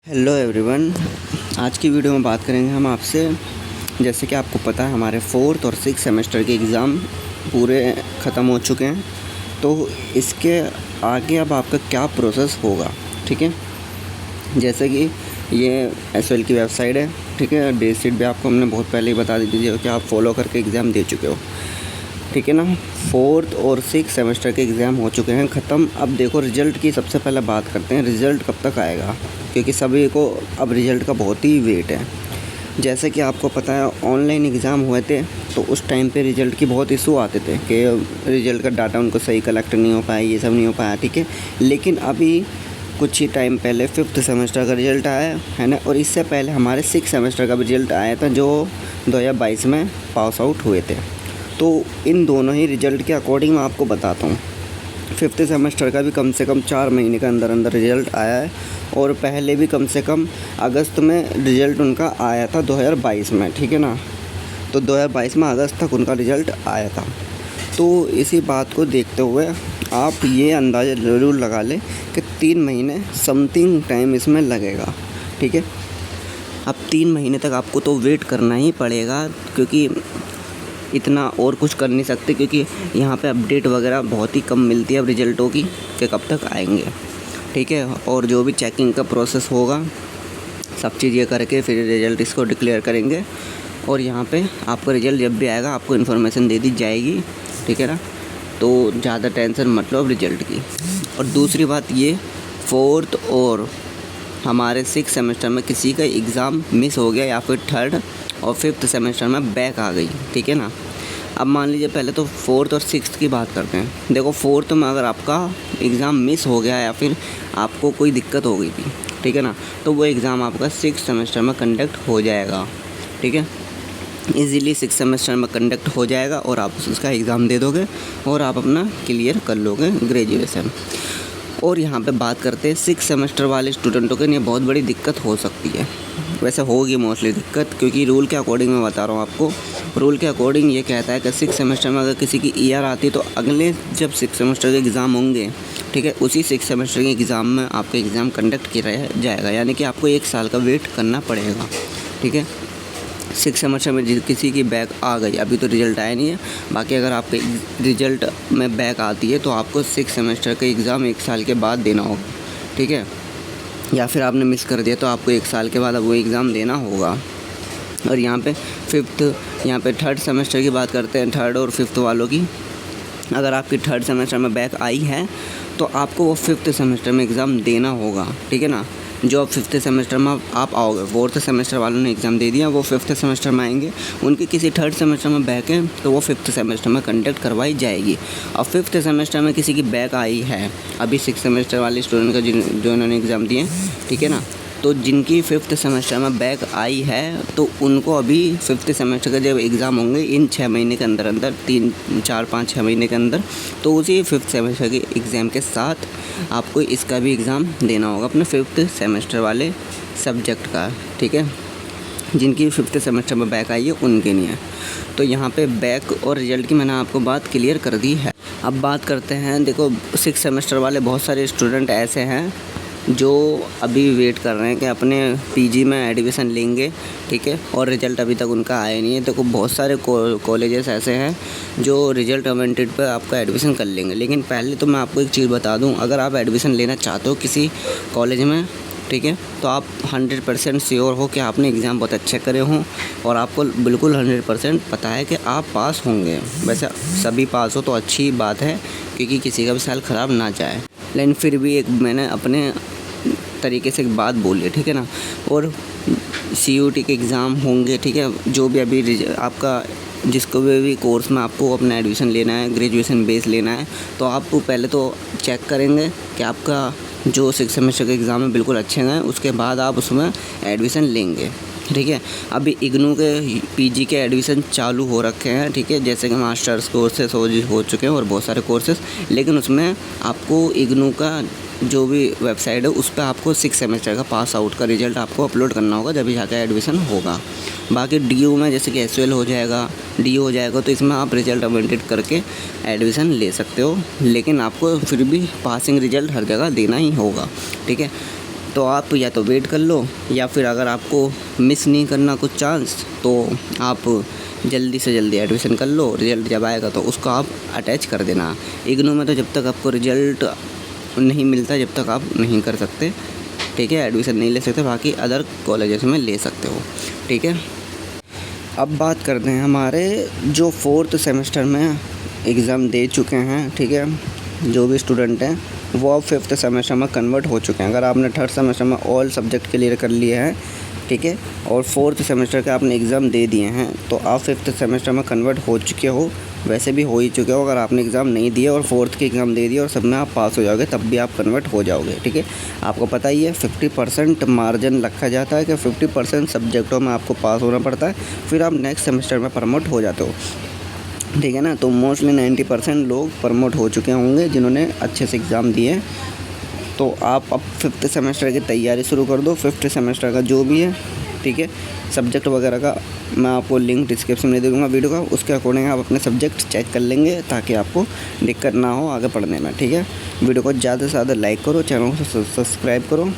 Hello everyone. आज की video में बात करेंगे हम आपसे। जैसे कि आपको पता है हमारे 4th और 6th सेमेस्टर के एग्ज़ाम पूरे ख़त्म हो चुके हैं, तो इसके आगे अब आपका क्या प्रोसेस होगा। ठीक है, जैसे कि ये एसएल की वेबसाइट है। ठीक है, डेट शीट भी आपको हमने बहुत पहले ही बता दी थी कि आप फॉलो करके एग्ज़ाम दे चुके हो। ठीक है ना, 4th और 6th सेमेस्टर के एग्ज़ाम हो चुके हैं ख़त्म। अब देखो रिज़ल्ट की सबसे पहले बात करते हैं, रिज़ल्ट कब तक आएगा, क्योंकि सभी को अब रिज़ल्ट का बहुत ही वेट है। जैसे कि आपको पता है ऑनलाइन एग्ज़ाम हुए थे, तो उस टाइम पे रिज़ल्ट की बहुत इशू आते थे कि रिज़ल्ट का डाटा उनको सही कलेक्ट नहीं हो पाया, ये सब नहीं हो पाया। ठीक है, लेकिन अभी कुछ ही टाइम पहले 5th सेमेस्टर का रिज़ल्ट आया है ना, और इससे पहले हमारे 6th सेमेस्टर का भी रिज़ल्ट आया था जो 2022 में पास आउट हुए थे। तो इन दोनों ही रिज़ल्ट के अकॉर्डिंग मैं आपको बताता हूँ। 5th सेमेस्टर का भी कम से कम 4 महीने के अंदर अंदर रिज़ल्ट आया है, और पहले भी कम से कम अगस्त में रिज़ल्ट उनका आया था 2022 में। ठीक है ना, तो 2022 में अगस्त तक उनका रिज़ल्ट आया था। तो इसी बात को देखते हुए आप ये अंदाज़ा ज़रूर लगा लें कि 3 महीने समथिंग टाइम इसमें लगेगा। ठीक है, अब 3 महीने तक आपको तो वेट करना ही पड़ेगा, क्योंकि इतना और कुछ कर नहीं सकते, क्योंकि यहाँ पे अपडेट वगैरह बहुत ही कम मिलती है अब रिज़ल्टों की कि कब तक आएंगे। ठीक है, और जो भी चेकिंग का प्रोसेस होगा सब चीज़ ये करके फिर रिज़ल्ट इसको डिक्लेयर करेंगे, और यहाँ पे आपका रिज़ल्ट जब भी आएगा आपको इन्फॉर्मेशन दे दी जाएगी। ठीक है ना, तो ज़्यादा टेंशन मत लो अब रिज़ल्ट की। और दूसरी बात ये, 4th और हमारे 6th सेमेस्टर में किसी का एग्ज़ाम मिस हो गया या फिर 3rd और 5th सेमेस्टर में बैक आ गई। ठीक है ना, अब मान लीजिए पहले तो 4th और 6th की बात करते हैं। देखो 4th में अगर आपका एग्ज़ाम मिस हो गया या फिर आपको कोई दिक्कत हो गई थी, ठीक है ना, तो वो एग्ज़ाम आपका 6th सेमेस्टर में कंडक्ट हो जाएगा। ठीक है, ईज़िली 6th सेमेस्टर में कंडक्ट हो जाएगा और आप उसका एग्ज़ाम दे दोगे और आप अपना क्लियर कर लोगे ग्रेजुएशन। और यहाँ पे बात करते हैं 6th सेमेस्टर वाले स्टूडेंटों के लिए बहुत बड़ी दिक्कत हो सकती है। वैसे होगी मोस्टली दिक्कत, क्योंकि रूल के अकॉर्डिंग मैं बता रहा हूँ आपको। रूल के अकॉर्डिंग ये कहता है कि 6th सेमेस्टर में अगर किसी की ईआर आती है तो अगले जब 6th सेमेस्टर के एग्ज़ाम होंगे, ठीक है, उसी 6th सेमेस्टर के एग्ज़ाम में आपका एग्ज़ाम कंडक्ट किया जाएगा, यानी कि आपको 1 साल का वेट करना पड़ेगा। ठीक है, 6th सेमेस्टर में किसी की बैक आ गई, अभी तो रिज़ल्ट आया नहीं है, बाकी अगर आपके रिज़ल्ट में बैक आती है तो आपको 6th सेमेस्टर का एग्ज़ाम 1 साल के बाद देना होगा। ठीक है, या फिर आपने मिस कर दिया तो आपको 1 साल के बाद अब वो एग्ज़ाम देना होगा। और यहाँ पे 3rd सेमेस्टर की बात करते हैं, 3rd और 5th वालों की। अगर आपकी 3rd सेमेस्टर में बैक आई है तो आपको वो 5th सेमेस्टर में एग्ज़ाम देना होगा। ठीक है ना, जो अब 5th सेमेस्टर में आप आओगे, 4th सेमेस्टर वालों ने एग्ज़ाम दे दिया, वो 5th सेमेस्टर में आएंगे, उनकी किसी 3rd सेमेस्टर में बैक है तो वो 5th सेमेस्टर में कंडक्ट करवाई जाएगी। और 5th सेमेस्टर में किसी की बैक आई है, अभी 6th सेमेस्टर वाले स्टूडेंट का जो इन्होंने एग्ज़ाम दिए, ठीक है ना, तो जिनकी 5th सेमेस्टर में बैक आई है तो उनको अभी 5th सेमेस्टर का जब एग्ज़ाम होंगे इन 6 महीने के अंदर अंदर, 3, 4, 5, 6 महीने के अंदर, तो उसी 5th सेमेस्टर के एग्ज़ाम के साथ आपको इसका भी एग्ज़ाम देना होगा अपने 5th सेमेस्टर वाले सब्जेक्ट का। ठीक है, जिनकी 5th सेमेस्टर में बैक आई है उनके लिए। तो यहाँ पे बैक और रिज़ल्ट की मैंने आपको बात क्लियर कर दी है। अब बात करते हैं, देखो 6th सेमेस्टर वाले बहुत सारे स्टूडेंट ऐसे हैं जो अभी वेट कर रहे हैं कि अपने पीजी में एडमिशन लेंगे। ठीक है, और रिज़ल्ट अभी तक उनका आया नहीं है। देखो बहुत सारे कॉलेजेस ऐसे हैं जो रिज़ल्ट अवेंटेड पर आपका एडमिशन कर लेंगे। लेकिन पहले तो मैं आपको एक चीज़ बता दूं, अगर आप एडमिशन लेना चाहते हो किसी कॉलेज में, ठीक है, तो आप 100% श्योर हो कि आपने एग्ज़ाम बहुत अच्छे करे हों और आपको बिल्कुल 100% पता है कि आप पास होंगे। वैसे सभी पास हो तो अच्छी बात है, क्योंकि किसी का भी साल ख़राब ना जाए। लेकिन फिर भी एक मैंने अपने तरीके से एक बात बोली, ठीक है ना। और CUT के एग्ज़ाम होंगे, ठीक है, जो भी अभी आपका जिसको भी कोर्स में आपको अपना एडमिशन लेना है, ग्रेजुएशन बेस लेना है, तो आप पहले तो चेक करेंगे कि आपका जो 6th सेमेस्टर के एग्ज़ाम है बिल्कुल अच्छे गए, उसके बाद आप उसमें एडमिशन लेंगे। ठीक है, अभी इग्नू के पीजी के एडमिशन चालू हो रखे हैं। ठीक है, जैसे कि मास्टर्स कोर्सेस हो चुके हैं और बहुत सारे कोर्सेस, लेकिन उसमें आपको इग्नू का जो भी वेबसाइट है उस पर आपको 6th सेमेस्टर का पास आउट का रिज़ल्ट आपको अपलोड करना होगा, जब जाकर एडमिशन होगा। बाकी DU में जैसे कि SUL हो जाएगा, DU हो जाएगा, तो इसमें आप रिज़ल्ट अवेंटेड करके एडमिशन ले सकते हो, लेकिन आपको फिर भी पासिंग रिज़ल्ट हर जगह देना ही होगा। ठीक है, तो आप या तो वेट कर लो, या फिर अगर आपको मिस नहीं करना कुछ चांस तो आप जल्दी से जल्दी एडमिशन कर लो। रिज़ल्ट जब आएगा तो उसको आप अटैच कर देना। इग्नू में तो जब तक आपको रिज़ल्ट नहीं मिलता जब तक आप नहीं कर सकते, ठीक है, एडमिशन नहीं ले सकते। बाकी अदर कॉलेजेस में ले सकते हो, ठीक है। अब बात करते हैं हमारे जो 4th सेमेस्टर में एग्ज़ाम दे चुके हैं, ठीक है, जो भी स्टूडेंट हैं वो अब 5th सेमेस्टर में कन्वर्ट हो चुके हैं। अगर आपने 3rd सेमेस्टर में ऑल सब्जेक्ट क्लियर कर लिए हैं, ठीक है, और 4th सेमेस्टर के आपने एग्ज़ाम दे दिए हैं, तो आप 5th सेमेस्टर में कन्वर्ट हो चुके हो। वैसे भी हो ही चुके हो। अगर आपने एग्ज़ाम नहीं दिया और 4th की एग्ज़ाम दे दी और सब में आप पास हो जाओगे, तब भी आप कन्वर्ट हो जाओगे, ठीक है। आपको पता ही है 50% मार्जिन रखा जाता है कि 50% सब्जेक्टों में आपको पास होना पड़ता है, फिर आप नेक्स्ट सेमेस्टर में प्रमोट हो जाते हो, ठीक है ना। तो मोस्टली 90% लोग प्रमोट हो चुके होंगे जिन्होंने अच्छे से एग्ज़ाम दिए। तो आप अब 5th सेमेस्टर की तैयारी शुरू कर दो। 5th सेमेस्टर का जो भी है, ठीक है, सब्जेक्ट वगैरह का मैं आपको लिंक डिस्क्रिप्शन में दे दूँगा वीडियो का। उसके अकॉर्डिंग आप अपने सब्जेक्ट चेक कर लेंगे ताकि आपको दिक्कत ना हो आगे पढ़ने में, ठीक है। वीडियो को ज़्यादा से ज़्यादा लाइक करो, चैनल को सब्सक्राइब करो,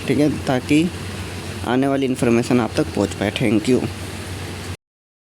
ठीक है, ताकि आने वाली इन्फॉर्मेशन आप तक पहुँच पाए। Thank you.